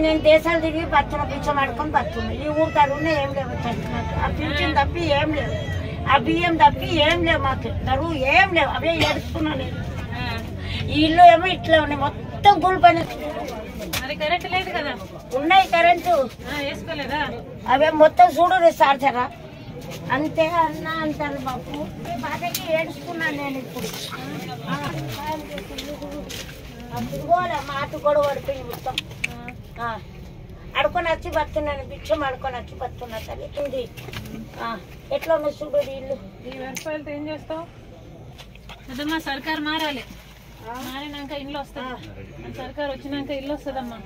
నేను దేశాలు తిరిగి బతున్న పిచ్చ పడుకొని బతున్నా. ఈ ఊరు తరువునే ఏం లేవు, ఆ పింఛన్ తప్పి ఏం లేవు, ఆ బియ్యం తప్పి ఏం లేవు, మాకు తరువు ఏం లేవు. అవే ఏడుస్తున్నా నేను. ఈ ఇల్లు ఏమో ఇట్లా ఉన్నాయి, మొత్తం కూలిపోయిన. ఉన్నాయి కరెంటు, అవే మొత్తం చూడు సార్చారా అంతే అన్న అంటారు బాబు. బాధకి ఏడుస్తున్నాను నేను ఇప్పుడు. మాటు గొడవ పడిపోయింది మొత్తం. అడుకొని వచ్చి బతున్నాను, భిక్షం అడుకొని వచ్చి బతున్నా తల్లి. ఇది ఎట్లా ఉన్నాయి చూడు ఇల్లు. ఈ వ్యవసాయాలతో ఏం చేస్తావు? అదమ్మా సర్కారు మారాలి, మారినాక ఇల్లు వస్తుంది. సర్కారు వచ్చినాక ఇల్లు వస్తుందమ్మా.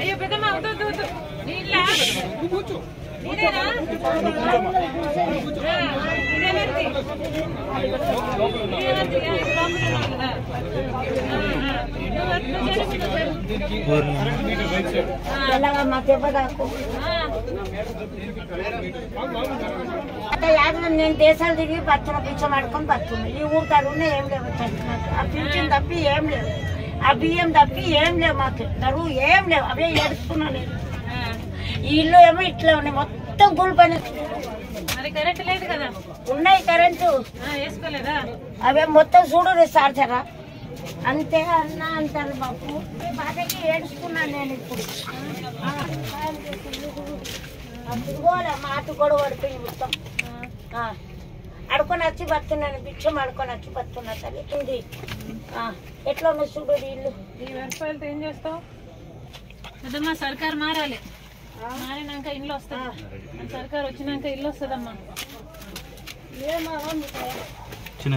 అయ్యో పెద్దమ్మా అవుతుంది నీళ్ళ నీదేనా? నేను దేశాలు తిరిగి బతున్న పిచ్చ పడుకొని బతున్నా. ఈ ఊరు తరువునే ఏం లేవు, ఆ పింఛన్ తప్పి ఏం లేవు, ఆ బియ్యం తప్పి ఏం లేవు, మాకు తరువు ఏం లేవు. అవే ఏడుస్తున్నా నేను. ఈ ఇల్లు ఏమో ఇట్లా ఉన్నాయి, మొత్తం కూలిపోయిన. ఉన్నాయి కరెంటు, అవే మొత్తం చూడు సార్చారా అంతే అన్న అంటారు బాబు. బాధకి ఏడుస్తున్నాను నేను ఇప్పుడు. మాటు గొడవ పడిపోయింది మొత్తం. అడుకొని వచ్చి బతున్నాను, భిక్షం అడుకొని వచ్చి బతున్నా తల్లి. ఇది ఎట్లా ఉన్నాయి చూడు ఇల్లు. ఈ వ్యవసాయాలతో ఏం చేస్తావు? అదమ్మా సర్కారు మారాలి, మారినాక ఇల్లు వస్తుంది. సర్కారు వచ్చినాక ఇల్లు వస్తుందమ్మా. చిన్న